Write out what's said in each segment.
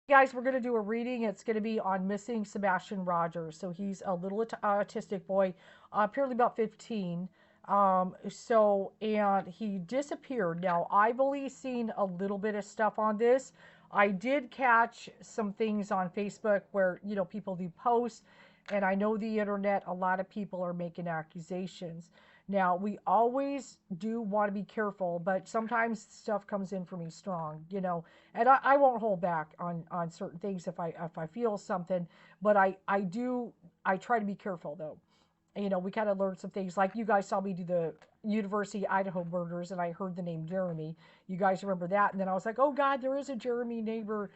Guys, we're going to do a reading. It's going to be on missing Sebastian Rogers. So he's a little autistic boy, apparently about 15. And he disappeared. Now, I've only seen a little bit of stuff on this. I did catch some things on Facebook where, people do posts, and I know the internet, a lot of people are making accusations. Now, we always do want to be careful, but sometimes stuff comes in for me strong, and I won't hold back on certain things if I feel something, but I try to be careful though. We kind of learned some things. Like you guys saw me do the University of Idaho murders, and I heard the name Jeremy. You guys remember that? And then I was like, oh God, there is a Jeremy neighbor.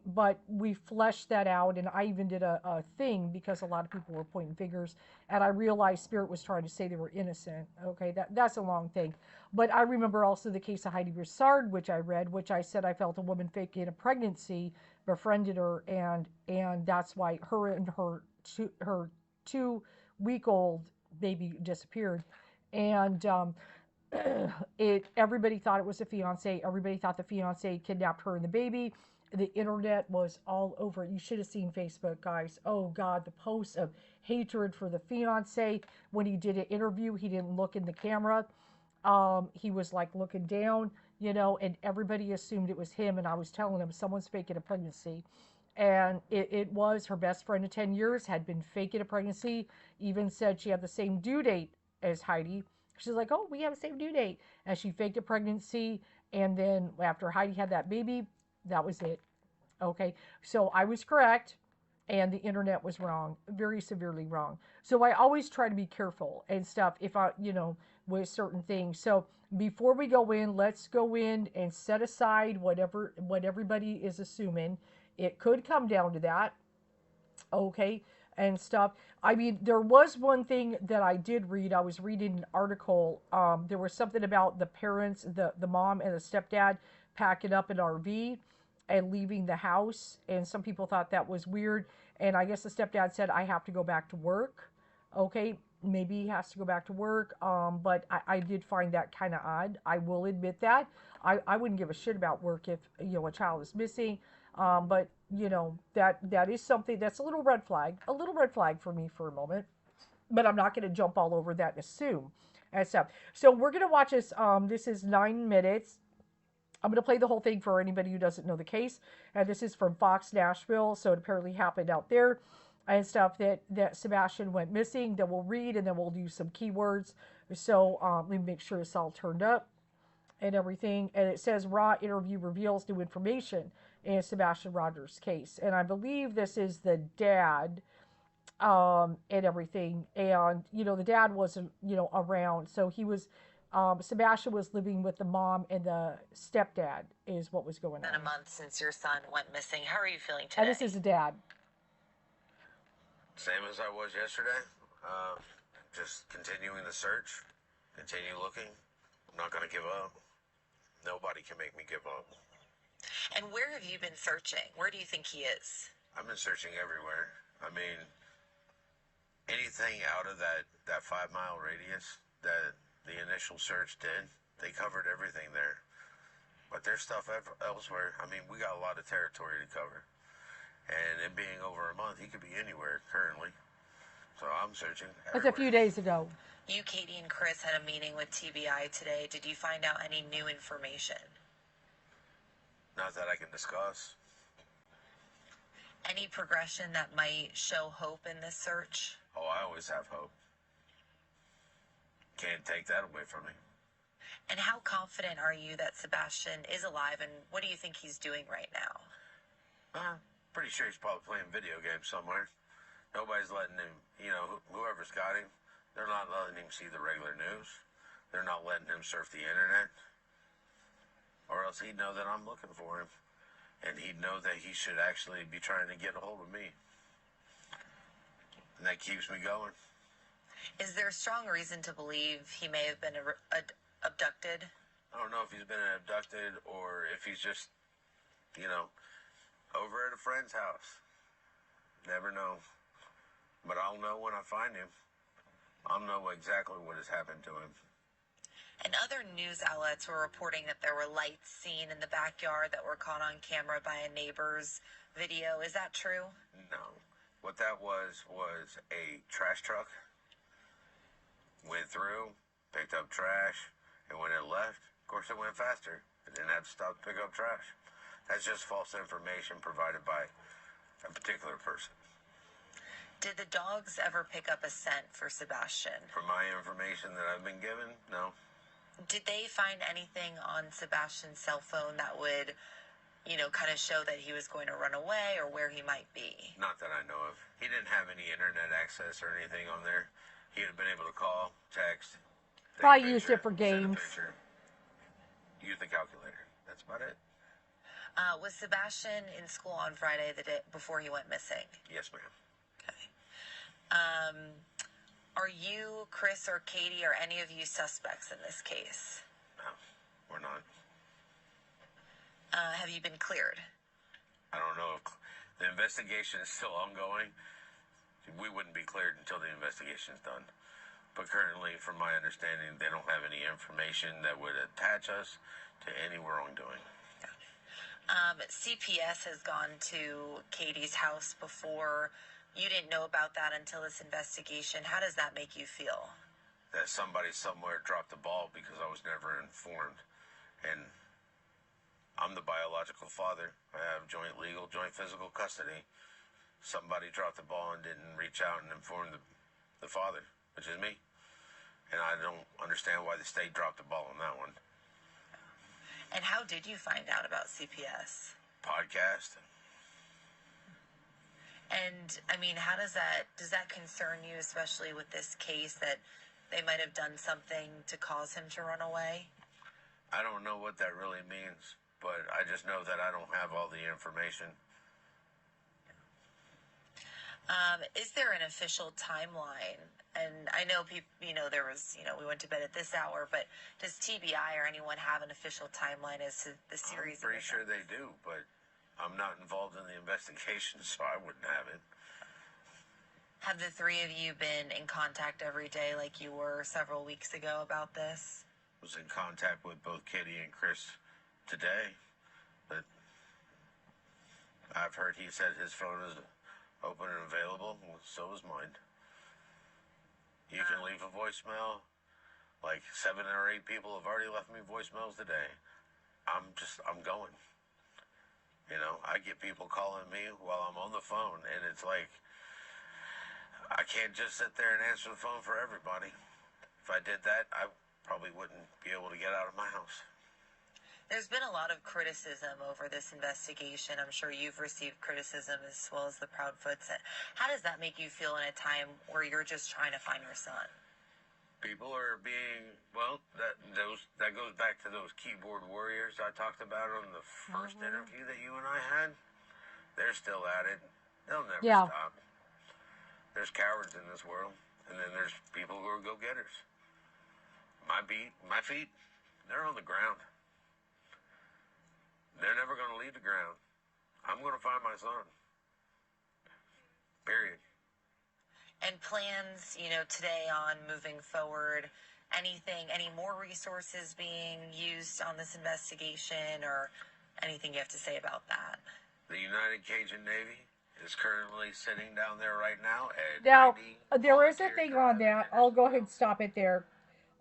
But we fleshed that out, and I even did a thing because a lot of people were pointing fingers, and I realized Spirit was trying to say they were innocent. Okay, that's a long thing. But I remember also the case of Heidi Broussard, which I read, which I said I felt a woman faking a pregnancy, befriended her, and that's why her and her 2 week old baby disappeared. And everybody thought it was a fiance. Everybody thought the fiance kidnapped her and the baby. The internet was all over it. You should have seen Facebook, guys. Oh God, the posts of hatred for the fiance. When he did an interview, he didn't look in the camera. He was like looking down, and everybody assumed it was him. And I was telling him someone's faking a pregnancy. And it was her best friend of 10 years, had been faking a pregnancy, even said she had the same due date as Heidi. She's like, oh, we have the same due date. And she faked a pregnancy. And then after Heidi had that baby, that was it. Okay. So I was correct. And the internet was wrong, very severely wrong. So I always try to be careful and stuff if with certain things. So before we go in, let's go in and set aside what everybody is assuming. It could come down to that, okay, and stuff. I mean, there was one thing that I did read. I was reading an article. There was something about the parents, the mom and the stepdad packing up an RV and leaving the house. And some people thought that was weird. And I guess the stepdad said, I have to go back to work. Okay, maybe he has to go back to work. But I did find that kind of odd. I will admit that. I wouldn't give a shit about work if, a child is missing. But that is something that's a little red flag for me for a moment. But I'm not going to jump all over that and assume and stuff. So we're going to watch this. This is 9 minutes. I'm going to play the whole thing for anybody who doesn't know the case. And this is from Fox Nashville, so it apparently happened out there and stuff that Sebastian went missing. That we'll read, and then we'll do some keywords. So let me make sure it's all turned up and everything. And it says raw interview reveals new information in Sebastian Rogers' case. And I believe this is the dad and everything. And, the dad wasn't, around. So he was, Sebastian was living with the mom and the stepdad is what was going on. Been a month since your son went missing. How are you feeling today? And this is the dad. Same as I was yesterday. Just continuing the search, continue looking. I'm not going to give up. Nobody can make me give up. And where have you been searching? Where do you think he is? I've been searching everywhere. I mean, anything out of that 5-mile radius that the initial search did, they covered everything there. But there's stuff elsewhere. I mean, we got a lot of territory to cover. And it being over a month, he could be anywhere currently. So I'm searching everywhere. That's a few days ago. You, Katie, and Chris had a meeting with TBI today. Did you find out any new information? Not that I can discuss. Any progression that might show hope in this search? Oh, I always have hope. Can't take that away from me. And how confident are you that Sebastian is alive, and what do you think he's doing right now? Pretty sure he's probably playing video games somewhere. Nobody's letting him, whoever's got him, they're not letting him see the regular news. They're not letting him surf the internet. Or else he'd know that I'm looking for him. And he'd know that he should actually be trying to get a hold of me. And that keeps me going. Is there a strong reason to believe he may have been abducted? I don't know if he's been abducted or if he's just, over at a friend's house. Never know. But I'll know when I find him. I'll know exactly what has happened to him. And other news outlets were reporting that there were lights seen in the backyard that were caught on camera by a neighbor's video. Is that true? No. What that was a trash truck went through, picked up trash, and when it left, of course it went faster. It didn't have to stop to pick up trash. That's just false information provided by a particular person. Did the dogs ever pick up a scent for Sebastian? From my information that I've been given, no. Did they find anything on Sebastian's cell phone that would, kind of show that he was going to run away or where he might be? Not that I know of. He didn't have any internet access or anything on there. He would have been able to call, text, Probably used it for games. Use the calculator. That's about it. Was Sebastian in school on Friday, the day before he went missing? Yes, ma'am. Okay. Are you, Chris, or Katie, or any of you suspects in this case? No, we're not. Have you been cleared? I don't know if the investigation is still ongoing. We wouldn't be cleared until the investigation is done. But currently, from my understanding, they don't have any information that would attach us to any wrongdoing. CPS has gone to Katie's house before. You didn't know about that until this investigation. How does that make you feel? That somebody somewhere dropped the ball because I was never informed. And I'm the biological father. I have joint legal, joint physical custody. Somebody dropped the ball and didn't reach out and inform the father, which is me. And I don't understand why the state dropped the ball on that one. And how did you find out about CPS? Podcast. And, how does that concern you, especially with this case, that they might have done something to cause him to run away? I don't know what that really means, but I just know that I don't have all the information. Is there an official timeline? And I know people, there was, we went to bed at this hour, but does TBI or anyone have an official timeline as to the series? I'm pretty sure they do, but I'm not involved in the investigation, so I wouldn't have it. Have the three of you been in contact every day like you were several weeks ago about this? I was in contact with both Kitty and Chris today, but I've heard he said his phone is open and available, so is mine. You can leave a voicemail. Like 7 or 8 people have already left me voicemails today. I'm going. I get people calling me while I'm on the phone, and it's like, I can't just sit there and answer the phone for everybody. If I did that, I probably wouldn't be able to get out of my house. There's been a lot of criticism over this investigation. I'm sure you've received criticism as well as the Proudfoots. How does that make you feel in a time where you're just trying to find your son? People are being, that goes back to those keyboard warriors I talked about on the first interview that you and I had. They're still at it. They'll never stop. There's cowards in this world, and then there's people who are go-getters. My feet, they're on the ground. They're never going to leave the ground. I'm going to find my son. Period. And plans, today on moving forward, any more resources being used on this investigation or anything you have to say about that? The United Cajun Navy is currently sitting down there right now at Now, there is a thing on that. I'll go ahead and stop it there.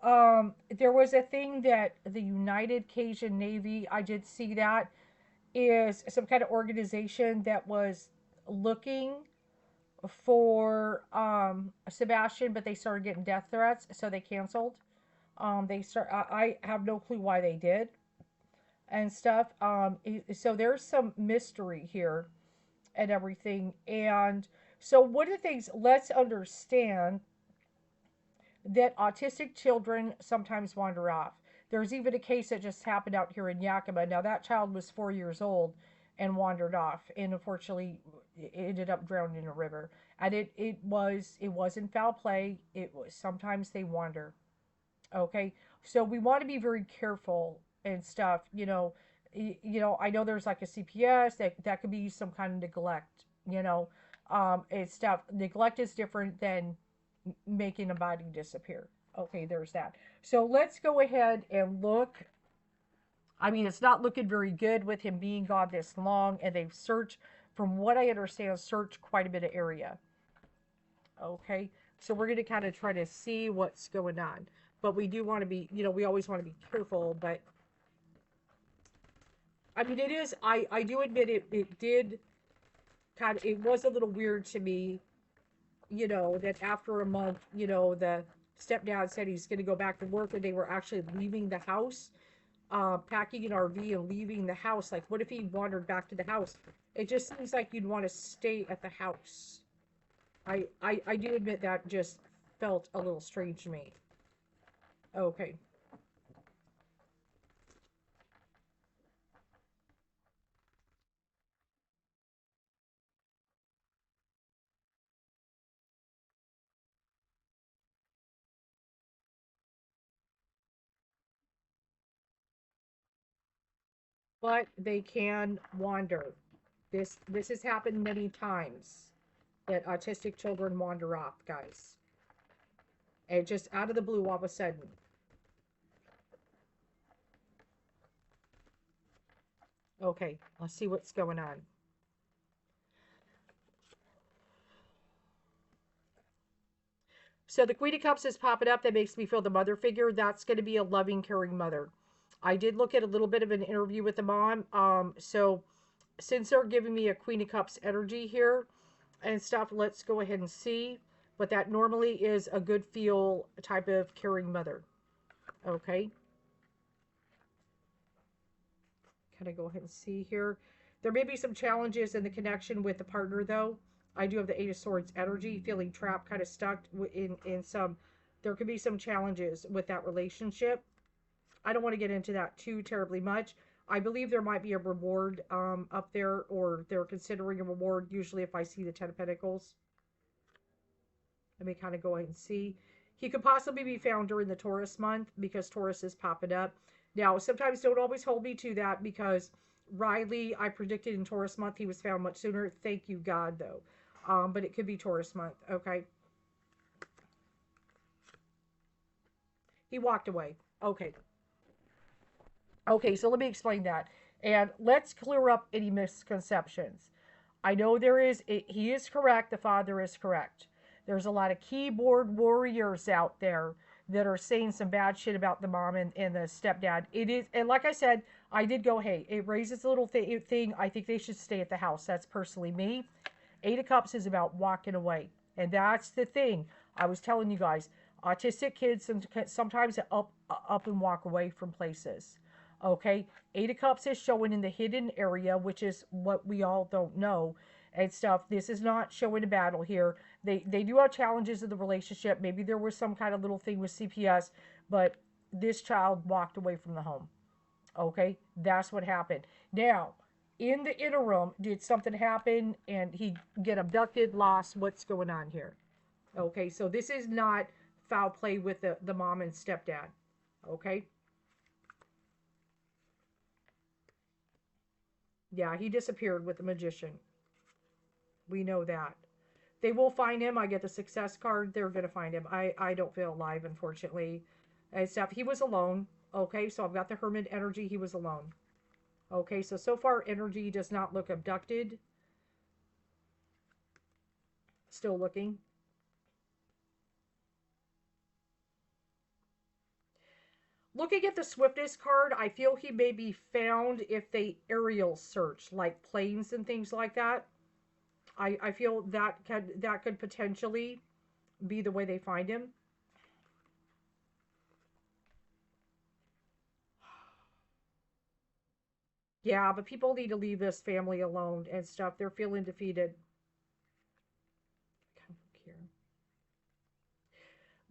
There was a thing that the United Cajun Navy, I did see that, is some kind of organization that was looking for Sebastian, but they started getting death threats, so they canceled. I have no clue why they did and stuff. So there's some mystery here and everything. And so one of the things, let's understand that autistic children sometimes wander off. There's even a case that just happened out here in Yakima. Now, that child was 4 years old and wandered off, and unfortunately ended up drowned in a river. And it wasn't foul play. It was, sometimes they wander. Okay, so we want to be very careful and stuff. I know there's like a CPS that could be some kind of neglect. And stuff. Neglect is different than making a body disappear. Okay, there's that. So let's go ahead and look. I mean, it's not looking very good with him being gone this long, and they've searched from what I understand, search quite a bit of area. Okay, so we're going to kind of try to see what's going on, but we do want to be, we always want to be careful. But I mean, it is. I do admit it. It did kind of. It was a little weird to me, that after a month, the stepdad said he's going to go back to work, and they were actually leaving the house, packing an RV and leaving the house. Like, what if he wandered back to the house? It just seems like you'd want to stay at the house. I do admit that just felt a little strange to me. Okay. But they can wander. This has happened many times that autistic children wander off, guys. And just out of the blue all of a sudden. Okay, let's see what's going on. So the Queen of Cups is popping up. That makes me feel the mother figure. That's going to be a loving, caring mother. I did look at a little bit of an interview with the mom. So since they're giving me a Queen of Cups energy here and stuff, let's go ahead and see. But that normally is a good feel type of caring mother. Okay. Kind of go ahead and see here. There may be some challenges in the connection with the partner, though. I do have the Eight of Swords energy, feeling trapped, kind of stuck in some. There could be some challenges with that relationship. I don't want to get into that too terribly much. I believe there might be a reward up there, or they're considering a reward. Usually, if I see the Ten of Pentacles, let me kind of go ahead and see. He could possibly be found during the Taurus month because Taurus is popping up. Now, sometimes don't always hold me to that because Riley, I predicted in Taurus month, he was found much sooner. Thank you, God, though. But it could be Taurus month, okay? He walked away. Okay. Okay, so let me explain that. And let's clear up any misconceptions. I know he is correct, the father is correct. There's a lot of keyboard warriors out there that are saying some bad shit about the mom and the stepdad. It is, and like I said, I did go, hey, it raises a little thing. I think they should stay at the house. That's personally me. Eight of Cups is about walking away. And that's the thing. I was telling you guys, autistic kids sometimes up and walk away from places. Okay, Eight of Cups is showing in the hidden area, which is what we all don't know and stuff. This is not showing a battle here. They do have challenges in the relationship. Maybe there was some kind of little thing with CPS, but this child walked away from the home. Okay, that's what happened. Now, in the interim, did something happen and he get abducted, lost? What's going on here? Okay, so this is not foul play with the mom and stepdad. Okay. Yeah, he disappeared with the magician. We know that. They will find him. I get the success card. They're going to find him. I don't feel alive, unfortunately. And stuff. He was alone. Okay, so I've got the hermit energy. He was alone. Okay, so far energy does not look abducted. Still looking. Looking at the swiftness card, I feel he may be found if they aerial search, like planes and things like that. I feel that could potentially be the way they find him. Yeah, but people need to leave this family alone and stuff. They're feeling defeated. Come here.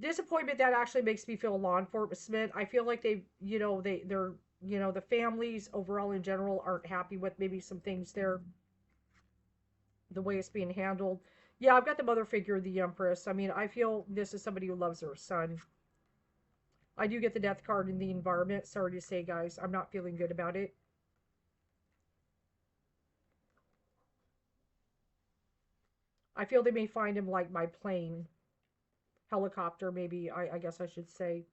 Disappointment that actually makes me feel law enforcement. I feel like they're the families overall in general aren't happy with maybe some things there, the way it's being handled. Yeah, I've got the mother figure, the Empress. I mean, I feel this is somebody who loves her son. I do get the death card in the environment. Sorry to say, guys, I'm not feeling good about it. I feel they may find him like by plane, helicopter, maybe. I guess I should say.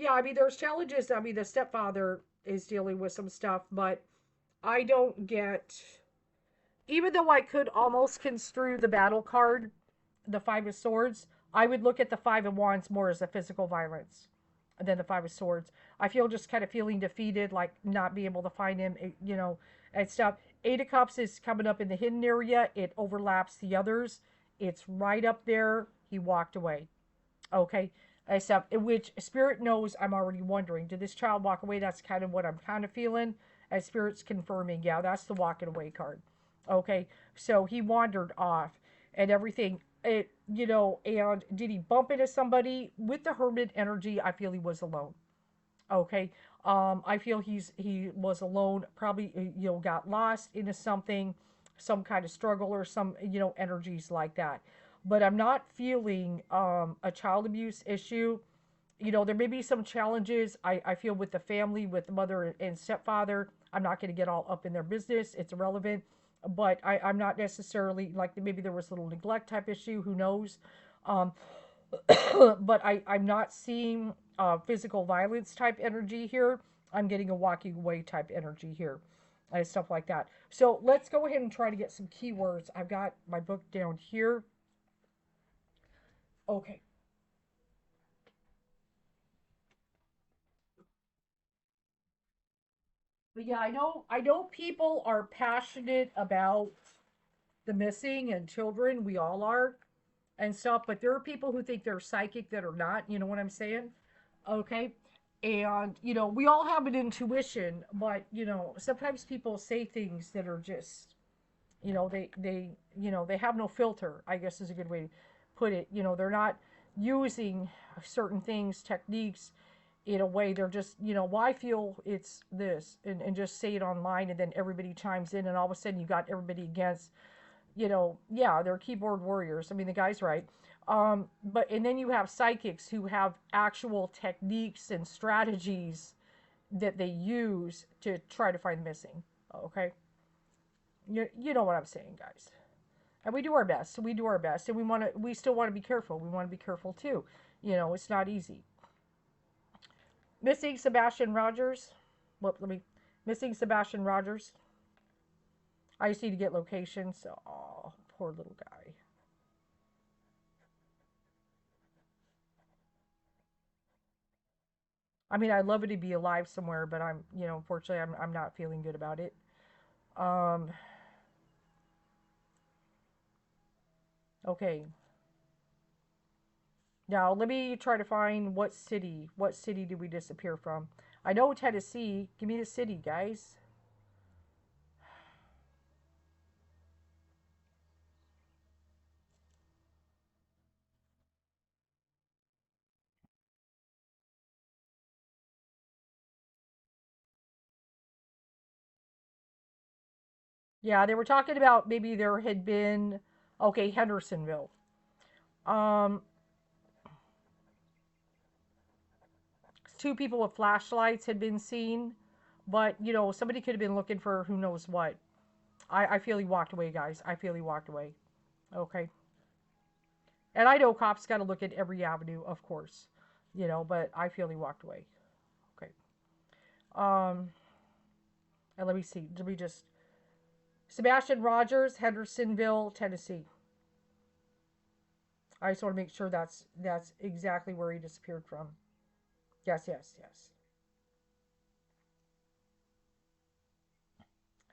Yeah, I mean, there's challenges. I mean, the stepfather is dealing with some stuff, but I don't get, even though I could almost construe the battle card, the Five of Swords, I would look at the Five of Wands more as a physical violence than the Five of Swords. I feel just kind of feeling defeated, like not being able to find him, and stuff. Eight of Cups is coming up in the hidden area. It overlaps the others. It's right up there. He walked away. Okay. Stuff, which Spirit knows I'm already wondering. Did this child walk away? That's kind of what I'm kind of feeling. As Spirit's confirming, yeah, that's the walking away card. Okay. So he wandered off and everything. And did he bump into somebody? With the Hermit energy, I feel he was alone. Okay. I feel he was alone, probably, got lost into something, some kind of struggle or some, energies like that. But I'm not feeling a child abuse issue. There may be some challenges I feel with the family, with the mother and stepfather. I'm not going to get all up in their business. It's irrelevant. But I'm not necessarily like maybe there was a little neglect type issue. Who knows? Um, but I'm not seeing physical violence type energy here. I'm getting a walking away type energy here and stuff like that. So let's go ahead and try to get some keywords. I've got my book down here. Okay. But yeah, I know people are passionate about the missing and children. We all are and stuff, but there are people who think they're psychic that are not, you know what I'm saying? Okay. And, we all have an intuition, but, sometimes people say things that are just, they have no filter, I guess is a good way to put it. They're not using certain things, techniques in a way. They're just, well, I feel it's this, and just say it online, and then everybody chimes in, and all of a sudden you got everybody against, yeah, they're keyboard warriors. I mean, the guy's right. But and then you have psychics who have actual techniques and strategies that they use to try to find the missing. Okay, you know what I'm saying, guys. And we do our best. We do our best, and we still want to be careful. We want to be careful too. It's not easy. Missing Sebastian Rogers. Whoop, let me. Missing Sebastian Rogers. I just need to get locations. Oh, poor little guy. I mean, I'd love it to be alive somewhere, but unfortunately, I'm not feeling good about it. Um, okay. Now, let me try to find what city. What city did we disappear from? I know Tennessee. Give me the city, guys. Yeah, they were talking about maybe there had been, okay, Hendersonville. Um, two people with flashlights had been seen, but somebody could have been looking for who knows what. I feel he walked away, guys. I feel he walked away. Okay. And I know cops got to look at every avenue, of course, but I feel he walked away. Okay. Um, and let me see. Let me just. Sebastian Rogers, Hendersonville, Tennessee. I just want to make sure that's exactly where he disappeared from. Yes, yes, yes.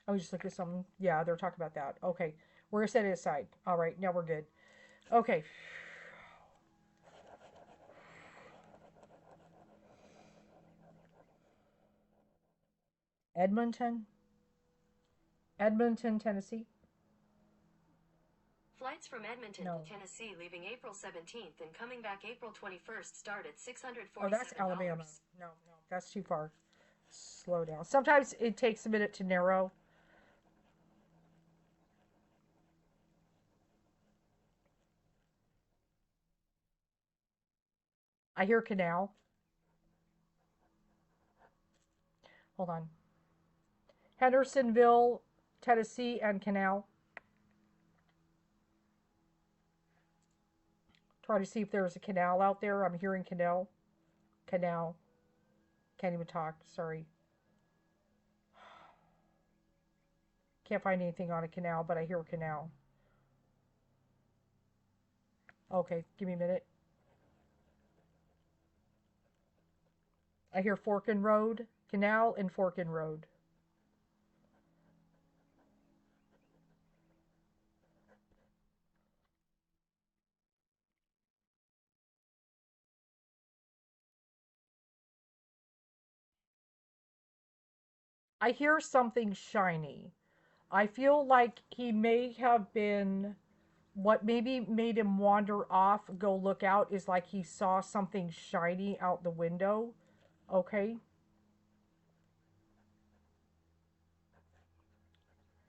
I was just looking at something. Yeah, they're talking about that. Okay. We're going to set it aside. All right. Now we're good. Okay. Edmonton. Edmonton, Tennessee. Flights from Edmonton No. to Tennessee leaving April 17th and coming back April 21st start at Oh, that's Alabama. $647. No, no, that's too far. Slow down. Sometimes it takes a minute to narrow. I hear canal. Hold on. Hendersonville, Tennessee, and canal. Try to see if there's a canal out there. I'm hearing canal. Canal. Can't even talk. Sorry. Can't find anything on a canal, but I hear a canal. Okay, give me a minute. I hear Forkin Road, Canal, and Forkin Road. I hear something shiny. I feel like he may have been, what maybe made him wander off, go look out, is like he saw something shiny out the window. Okay.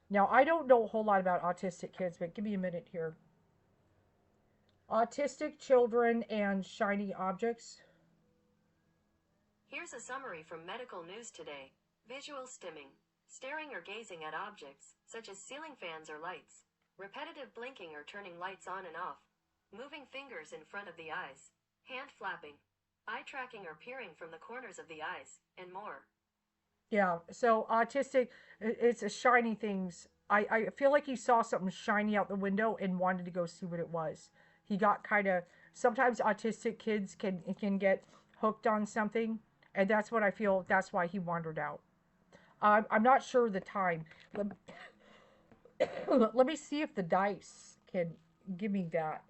Now, I don't know a whole lot about autistic kids, but give me a minute here. Autistic children and shiny objects. Here's a summary from Medical News Today. Visual stimming. Staring or gazing at objects, such as ceiling fans or lights. Repetitive blinking or turning lights on and off. Moving fingers in front of the eyes. Hand flapping. Eye tracking or peering from the corners of the eyes, and more. Yeah, so autistic, it's a shiny things. I feel like he saw something shiny out the window and wanted to go see what it was. He got kind of, sometimes autistic kids can get hooked on something, and that's what I feel, that's why he wandered out. I'm not sure the time. Let, let me see if the dice can give me that.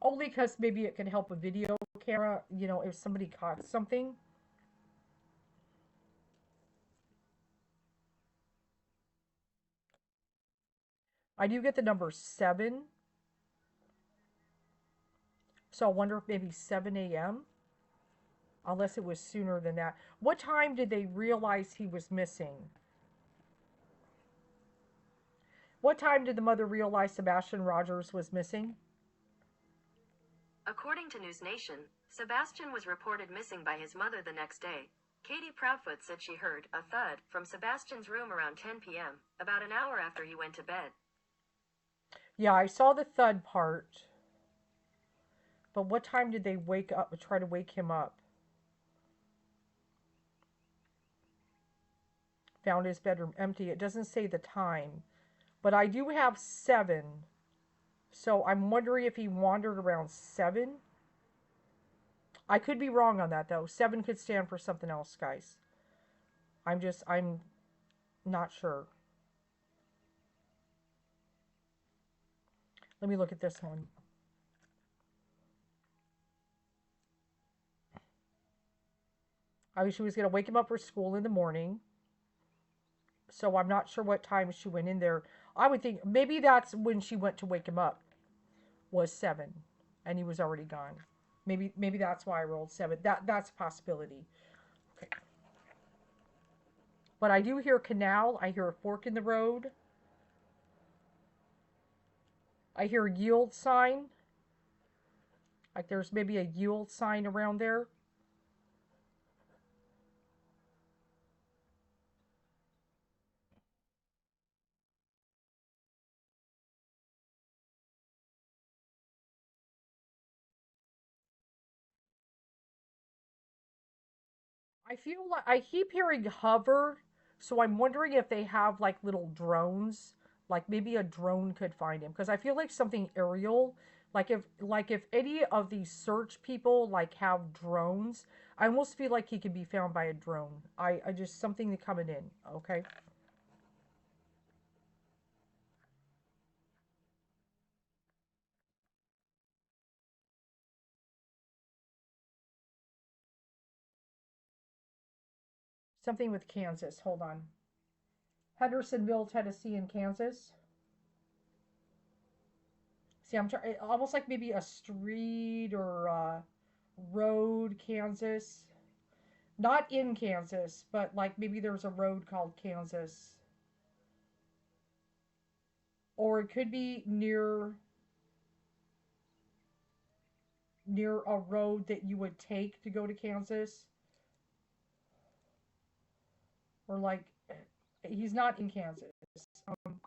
Only because maybe it can help a video camera, if somebody caught something. I do get the number 7. So I wonder if maybe 7 a.m., unless it was sooner than that. What time did they realize he was missing? What time did the mother realize Sebastian Rogers was missing? According to News Nation, Sebastian was reported missing by his mother the next day. Katie Proudfoot said she heard a thud from Sebastian's room around 10 p.m., about an hour after he went to bed. Yeah, I saw the thud part. But what time did they wake up, try to wake him up? Found his bedroom empty. It doesn't say the time. But I do have 7. So I'm wondering if he wandered around 7. I could be wrong on that, though. 7 could stand for something else, guys. I'm not sure. Let me look at this one. She was going to wake him up for school in the morning. So I'm not sure what time she went in there. I would think maybe that's when she went to wake him up, was 7. And he was already gone. Maybe that's why I rolled 7. That's a possibility. Okay. But I do hear canal. I hear a fork in the road. I hear a yield sign. Like there's maybe a yield sign around there. I feel like I keep hearing hover, so I'm wondering if they have like little drones, like maybe a drone could find him because I feel like something aerial, like if any of these search people like have drones, I almost feel like he could be found by a drone. I just something coming in, okay? Something with Kansas. Hold on. Hendersonville, Tennessee, and Kansas. See, I'm trying almost like maybe a street or road, Kansas. Not in Kansas, but like maybe there's a road called Kansas. Or it could be near a road that you would take to go to Kansas. Or like he's not in Kansas. Um,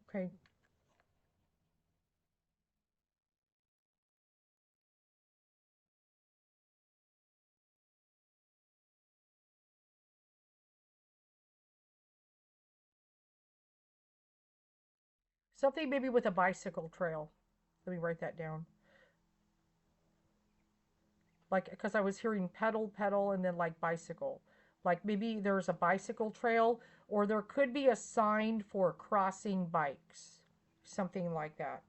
okay. Something maybe with a bicycle trail. Let me write that down. Like, because I was hearing pedal, pedal, and then like bicycle. Like maybe there's a bicycle trail, or there could be a sign for crossing bikes. Something like that.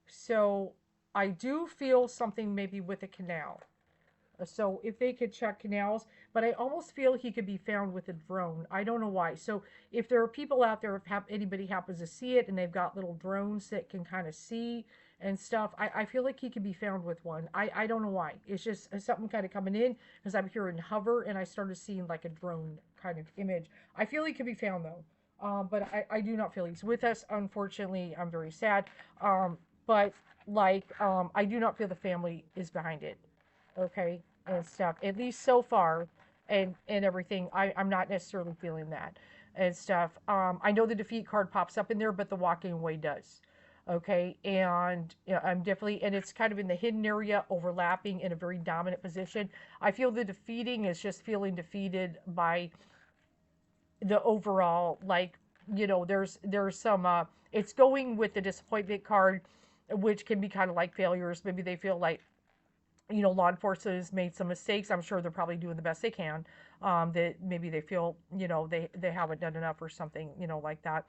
So I do feel something maybe with a canal. So if they could check canals, but I almost feel he could be found with a drone. I don't know why. So if there are people out there, if anybody happens to see it and they've got little drones that can kind of see and stuff, I feel like he could be found with one. I don't know why. It's just something kind of coming in because I'm hearing hover and I started seeing like a drone kind of image. I feel he could be found though. But I do not feel he's with us. Unfortunately, I'm very sad. But I do not feel the family is behind it. Okay, and stuff. At least so far, and everything. I'm not necessarily feeling that and stuff. I know the defeat card pops up in there, but the walking away does. Okay, and I'm definitely, and it's kind of in the hidden area, overlapping in a very dominant position. I feel the defeating is just feeling defeated by the overall, like, there's some it's going with the disappointment card, which can be kind of like failures. Maybe they feel like, law enforcement has made some mistakes. I'm sure they're probably doing the best they can. That maybe they feel, they haven't done enough or something, like that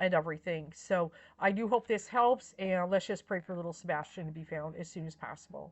and everything. So I do hope this helps, and let's just pray for little Sebastian to be found as soon as possible.